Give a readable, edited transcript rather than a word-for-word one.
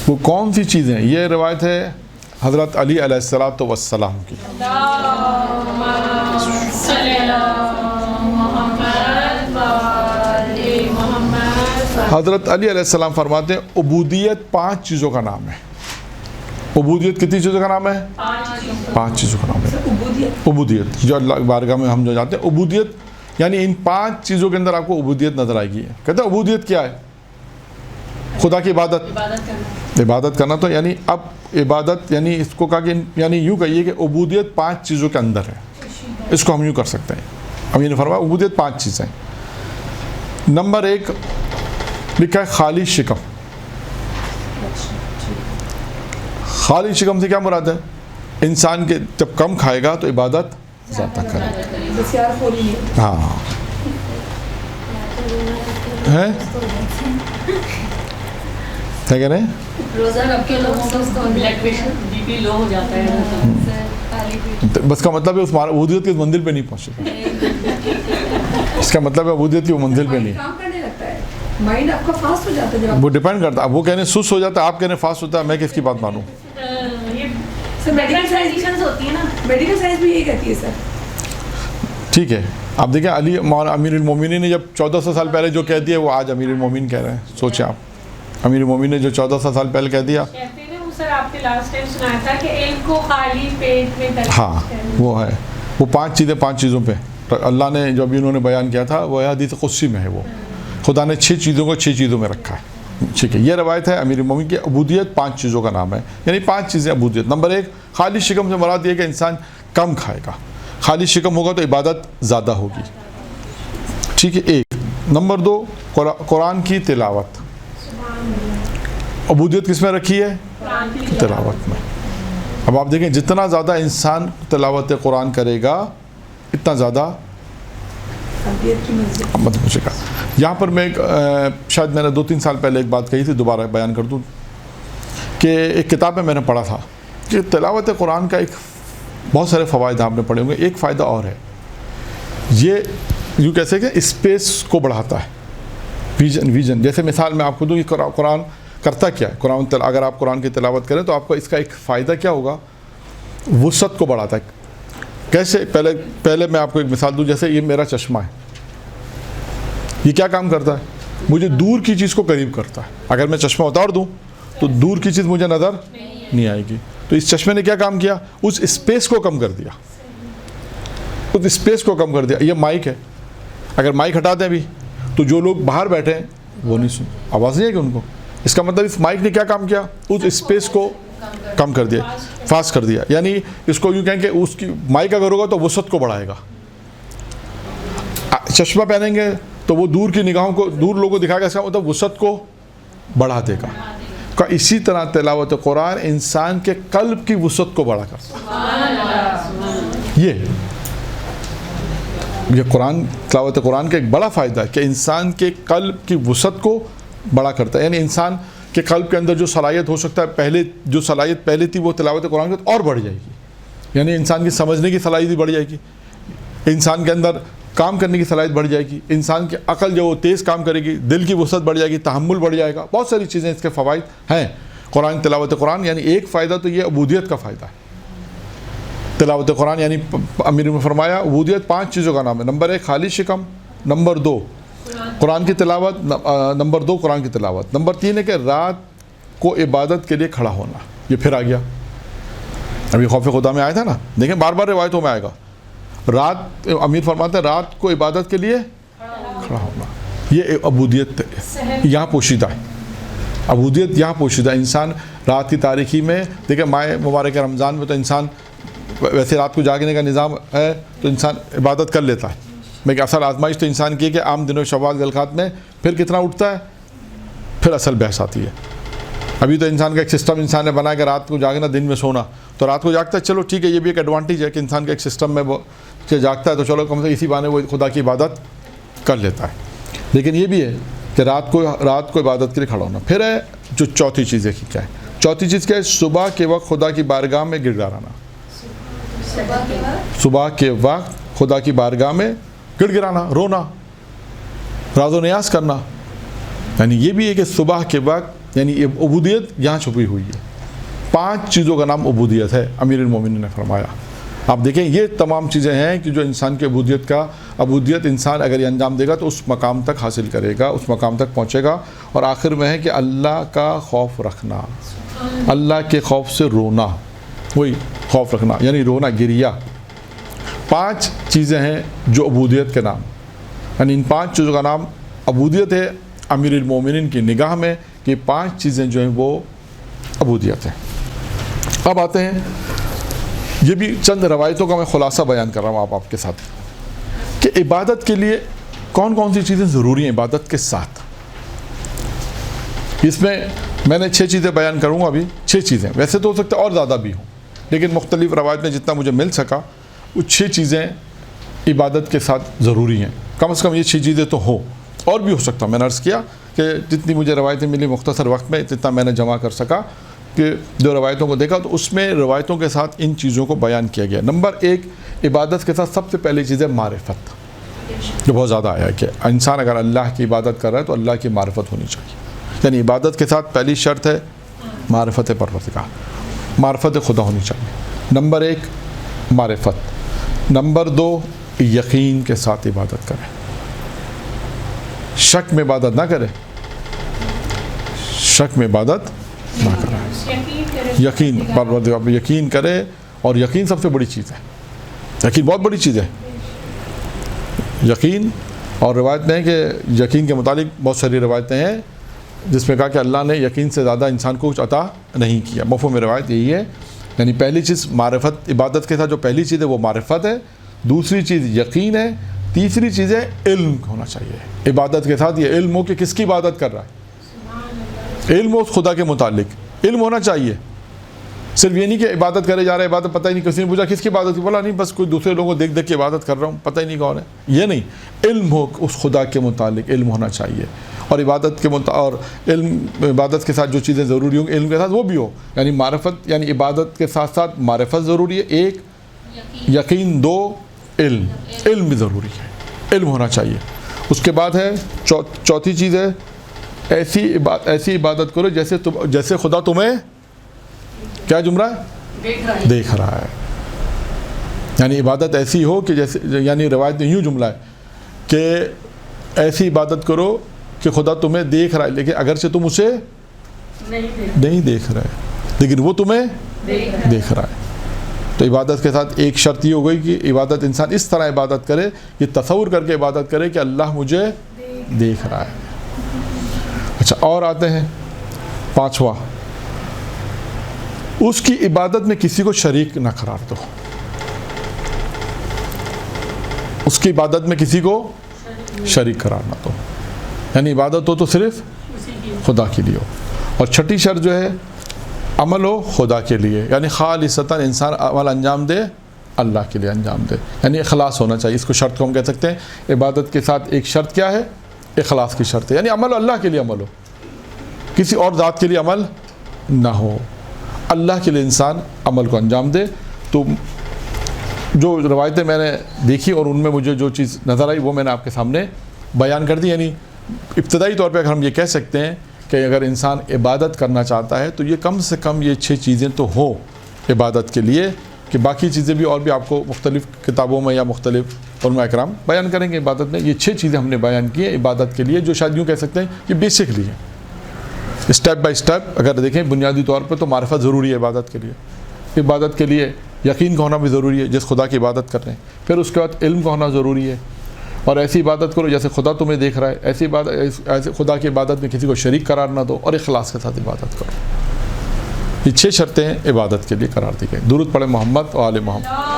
وہ کون سی چیزیں؟ یہ روایت ہے حضرت علی علیہ الصلوۃ والسلام کی. حضرت علی علیہ السلام فرماتے ہیں عبودیت 5 چیزوں کا نام ہے. عبودیت کتنی چیزوں کا نام ہے؟ 5 چیزوں کا نام ہے. عبودیت جو اللہ بارگاہ میں ہم جو جاتے ہیں، عبودیت یعنی ان 5 چیزوں کے اندر آپ کو عبودیت نظر آئے گی. کہتے ہیں عبودیت کیا ہے؟ خدا کی عبادت کرنا. تو یعنی اب عبادت یعنی اس کو کہا کہ یعنی یوں کہیے کہ عبودیت 5 چیزوں کے اندر ہے. اس کو ہم یوں کر سکتے ہیں. اب یہ فرمایا عبودیت 5 چیزیں. نمبر 1 لکھا ہے خالی شکم. خالی شکم سے کیا مراد ہے؟ انسان کے جب کم کھائے گا تو عبادت زیادہ کرے. ہاں ہے کیا کہہ رہے ہیں؟ روزہ رکھ کے لوگوں کا بلڈ پریشر بی پی لو ہو جاتا ہے. بس کا مطلب ہے اس عبودیت کی منزل پہ نہیں پہنچے. اس کا مطلب ہے عبودیت کی منزل پہ نہیں. مائنڈ آپ کا فاسٹ ہو جاتا ہے. وہ ڈیپینڈ کرتا ہے. وہ کہنے سست ہو جاتا ہے، آپ کہنے فاسٹ ہوتا ہے. میں کس کی بات مانوں؟ میڈیکل سائنس ہوتی ہے نا، میڈیکل سائنس بھی یہی کہتی ہے سر. ٹھیک ہے. آپ دیکھیں علی امیر المومنین نے جب 1400 سال پہلے جو کہہ دیا وہ آج امیر المومنین کہہ رہے ہیں. سوچیں آپ، امیر المومنین نے جو 1400 سال پہلے کہہ دیا. سر آپ نے لاسٹ ٹائم سنایا تھا کہ علم کو خالی پیٹ میں کرنا. ہاں وہ ہے. وہ 5 چیزوں پہ اللہ نے جو ابھی انہوں نے بیان کیا تھا وہ حدیث قدسی میں ہے. وہ خدا نے 6 چیزوں کو 6 چیزوں میں رکھا ہے. ٹھیک ہے. یہ روایت ہے امیر المومنین کی. عبودیت 5 چیزوں کا نام ہے، یعنی 5 چیزیں عبودیت. نمبر 1 خالی شکم سے مراد یہ کہ انسان کم کھائے گا. خالی شکم ہوگا تو عبادت زیادہ ہوگی. ٹھیک ہے. 1 نمبر 2 قرآن کی تلاوت. عبودیت کس میں رکھی ہے؟ تلاوت میں. اب آپ دیکھیں جتنا زیادہ انسان تلاوت قرآن کرے گا اتنا زیادہ مت پوچھے گا. یہاں پر میں شاید میں نے 2-3 سال پہلے ایک بات کہی تھی، دوبارہ بیان کر دوں کہ ایک کتاب میں نے پڑھا تھا کہ تلاوت قرآن کا ایک بہت سارے فوائد آپ نے پڑھے ہوں گے. ایک فائدہ اور ہے، یہ یوں کیسے کہ اسپیس کو بڑھاتا ہے. ویژن جیسے مثال میں آپ کو دوں کہ قرآن کرتا کیا ہے. اگر آپ قرآن کی تلاوت کریں تو آپ کو اس کا ایک فائدہ کیا ہوگا؟ وسعت کو بڑھاتا ہے. کیسے؟ پہلے میں آپ کو ایک مثال دوں. جیسے یہ میرا چشمہ ہے، یہ کیا کام کرتا ہے؟ مجھے دور کی چیز کو قریب کرتا ہے. اگر میں چشمہ اتار دوں تو دور کی چیز مجھے نظر نہیں آئے گی. تو اس چشمے نے کیا کام کیا؟ اس اسپیس کو کم کر دیا. اس اسپیس کو کم کر دیا. یہ مائک ہے، اگر مائک ہٹا دیں ابھی تو جو لوگ باہر بیٹھے ہیں وہ نہیں سن، آواز نہیں ہے کہ ان کو. اس کا مطلب اس مائک نے کیا کام کیا؟ اس اسپیس کو کم کر دیا، فاسٹ کر دیا. یعنی اس کو یوں کہیں کہ اس کی مائک اگر ہوگا تو وسعت کو بڑھائے گا. چشمہ پہنیں گے تو وہ دور کی نگاہوں کو، دور لوگوں کو دکھائے گا. اس کا مطلب وسعت کو بڑھا دے گا. اسی طرح تلاوت قرآن انسان کے قلب کی وسعت کو بڑھا کرتا ہے. یہ قرآن تلاوت قرآن کا ایک بڑا فائدہ ہے کہ انسان کے قلب کی وسعت کو بڑا کرتا ہے. یعنی انسان کے قلب کے اندر جو صلاحیت ہو سکتا ہے جو صلاحیت پہلے تھی وہ تلاوت قرآن کی اور بڑھ جائے گی. یعنی انسان کی سمجھنے کی صلاحیت بڑھ جائے گی، انسان کے اندر کام کرنے کی صلاحیت بڑھ جائے گی، انسان کی عقل جو تیز کام کرے گی، دل کی وسعت بڑھ جائے گی، تحمل بڑھ جائے گا. بہت ساری چیزیں اس کے فوائد ہیں قرآن تلاوت قرآن. یعنی ایک فائدہ تو یہ عبودیت کا فائدہ ہے تلاوت قرآن. یعنی امیر نے فرمایا عبودیت 5 چیزوں کا نام ہے. نمبر 1 خالی شکم، نمبر 2 قرآن کی تلاوت، نمبر 2 قرآن کی تلاوت. نمبر 3 ہے کہ رات کو عبادت کے لیے کھڑا ہونا. یہ پھر آ گیا، ابھی خوف خدا میں آیا تھا نا. دیکھیں بار بار روایتوں میں آئے گا. رات امیر فرماتے ہیں رات کو عبادت کے لیے کھڑا ہونا. یہ عبودیت یہاں پوشیدہ ہے. عبودیت یہاں پوشیدہ. انسان رات کی تاریکی میں، دیکھیں ماہ مبارک رمضان میں تو انسان ویسے رات کو جاگنے کا نظام ہے تو انسان عبادت کر لیتا ہے. لیکن اصل آزمائش تو انسان کی ہے کہ عام دنوں شوال ذوالقعدہ میں پھر کتنا اٹھتا ہے، پھر اصل بحث آتی ہے. ابھی تو انسان کا ایک سسٹم انسان نے بنایا کہ رات کو جاگنا دن میں سونا. تو رات کو جاگتا ہے، چلو ٹھیک ہے، یہ بھی ایک ایڈوانٹیج ہے کہ انسان کے ایک سسٹم میں وہ جاگتا ہے تو چلو کم سے اسی بہانے وہ خدا کی عبادت کر لیتا ہے. لیکن یہ بھی ہے کہ رات کو عبادت کے لیے کھڑا ہونا. پھر ہے جو چوتھی چیز ہے کیا ہے؟ چوتھی چیز کیا ہے؟ صبح کے وقت خدا کی بارگاہ میں گر گرانا. صبح کے وقت خدا کی بارگاہ میں گڑ گرانا، رونا، راز و نیاز کرنا. یعنی یہ بھی ہے کہ صبح کے وقت یعنی یہ عبودیت یہاں چھپی ہوئی ہے. 5 چیزوں کا نام عبودیت ہے, امیر المومنین نے فرمایا. آپ دیکھیں یہ تمام چیزیں ہیں کہ جو انسان کی عبودیت انسان اگر یہ انجام دے گا تو اس مقام تک حاصل کرے گا, اس مقام تک پہنچے گا. اور آخر میں ہے کہ اللہ کا خوف رکھنا, اللہ کے خوف سے رونا, وہی خوف رکھنا یعنی رونا, گریا. 5 چیزیں ہیں جو عبودیت کے نام, یعنی ان 5 چیزوں کا نام عبودیت ہے امیر المومنین کی نگاہ میں, کہ 5 چیزیں جو ہیں وہ عبودیت ہیں. اب آتے ہیں, یہ بھی چند روایتوں کا میں خلاصہ بیان کر رہا ہوں آپ کے ساتھ, کہ عبادت کے لیے کون کون سی چیزیں ضروری ہیں عبادت کے ساتھ. اس میں نے 6 چیزیں بیان کروں گا ابھی, 6 چیزیں, ویسے تو ہو سکتا ہے اور زیادہ بھی ہوں, لیکن مختلف روایت میں جتنا مجھے مل سکا وہ 6 چیزیں عبادت کے ساتھ ضروری ہیں. کم از کم یہ 6 چیزیں تو ہو, اور بھی ہو سکتا. میں نے عرض کیا کہ جتنی مجھے روایتیں ملی مختصر وقت میں جتنا میں نے جمع کر سکا, کہ جو روایتوں کو دیکھا تو اس میں روایتوں کے ساتھ ان چیزوں کو بیان کیا گیا. نمبر 1, عبادت کے ساتھ سب سے پہلی چیز ہے معرفت, جو بہت زیادہ آیا ہے کہ انسان اگر اللہ کی عبادت کر رہا ہے تو اللہ کی معرفت ہونی چاہیے. یعنی عبادت کے ساتھ پہلی شرط ہے معرفت پروردگار, معرفت خدا ہونی چاہیے. نمبر 1 معرفت. نمبر 2 یقین کے ساتھ عبادت کریں, شک میں عبادت نہ کرے, شک میں عبادت نہ کرے, یقین پروردگار یقین کرے. اور یقین سب سے بڑی چیز ہے, یقین بہت بڑی چیز ہے یقین. اور روایت میں ہے کہ یقین کے متعلق بہت ساری روایتیں ہیں جس میں کہا کہ اللہ نے یقین سے زیادہ انسان کو کچھ عطا نہیں کیا. مفہوم روایت یہی ہے. یعنی پہلی چیز معرفت, عبادت کے ساتھ جو پہلی چیز ہے وہ معرفت ہے, دوسری چیز یقین ہے, تیسری چیز ہے علم ہونا چاہیے. عبادت کے ساتھ یہ علم ہو کہ کس کی عبادت کر رہا ہے, علم ہو خدا کے متعلق, علم ہونا چاہیے. صرف یہ نہیں کہ عبادت کرے جا رہا ہے, عبادت پتہ ہی نہیں, کسی نے پوچھا کس کی عبادت کی, بولا نہیں بس کوئی دوسرے لوگوں کو دیکھ دیکھ کے عبادت کر رہا ہوں, پتہ ہی نہیں کون ہے. یہ نہیں, علم ہو اس خدا کے متعلق, علم ہونا چاہیے. اور عبادت کے اور علم, عبادت کے ساتھ جو چیزیں ضروری ہوں علم کے ساتھ وہ بھی ہو. یعنی معرفت, یعنی عبادت کے ساتھ ساتھ معرفت ضروری ہے 1, یقین 2, علم, علم بھی ضروری ہے, علم ہونا چاہیے. اس کے بعد ہے چوتھی چیز ہے ایسی عبادت کرو جیسے خدا تمہیں کیا جملہ ہے دیکھ رہا ہے. یعنی عبادت ایسی ہو کہ جیسے, یعنی روایت میں یوں جملہ ہے کہ ایسی عبادت کرو کہ خدا تمہیں دیکھ رہا ہے, لیکن اگرچہ تم اسے نہیں دیکھ رہے, لیکن وہ تمہیں دیکھ رہا ہے. تو عبادت کے ساتھ ایک شرط یہ ہو گئی کہ عبادت انسان اس طرح عبادت کرے, یہ تصور کر کے عبادت کرے کہ اللہ مجھے دیکھ رہا ہے. اچھا, اور آتے ہیں 5واں, اس کی عبادت میں کسی کو شریک نہ قرار دو. اس کی عبادت میں کسی کو شریک قرار نہ دو, یعنی عبادت ہو تو صرف خدا کے لیے ہو. اور 6ٹھی شرط جو ہے عمل ہو خدا کے لیے, یعنی خالصتاً انسان عمل انجام دے اللہ کے لیے انجام دے, یعنی اخلاص ہونا چاہیے. اس کو شرط کو ہم کہہ سکتے ہیں. عبادت کے ساتھ ایک شرط کیا ہے, اخلاص کی شرط ہے, یعنی عمل اللہ کے لیے عمل ہو, کسی اور ذات کے لیے عمل نہ ہو, اللہ کے لیے انسان عمل کو انجام دے. تو جو روایتیں میں نے دیکھی اور ان میں مجھے جو چیز نظر آئی وہ میں نے آپ کے سامنے بیان کر دی. یعنی ابتدائی طور پہ اگر ہم یہ کہہ سکتے ہیں کہ اگر انسان عبادت کرنا چاہتا ہے تو یہ کم سے کم یہ 6 چیزیں تو ہو عبادت کے لیے, کہ باقی چیزیں بھی اور بھی آپ کو مختلف کتابوں میں یا مختلف علماء اکرام بیان کریں گے. عبادت میں یہ 6 چیزیں ہم نے بیان کی ہیں عبادت کے لیے, جو شاید یوں کہہ سکتے ہیں یہ بیسکلی ہیں. اسٹیپ بائی اسٹیپ اگر دیکھیں بنیادی طور پہ تو معرفت ضروری ہے عبادت کے لیے. عبادت کے لیے یقین کا ہونا بھی ضروری ہے جس خدا کی عبادت کر رہے ہیں. پھر اس کے بعد علم کا ہونا ضروری ہے, اور ایسی عبادت کرو جیسے خدا تمہیں دیکھ رہا ہے. ایسے خدا کی عبادت میں کسی کو شریک قرار نہ دو, اور اخلاص کے ساتھ عبادت کرو. یہ 6 شرطیں عبادت کے لیے قرار دی گئی. درود پڑھیں محمد و آل محمد.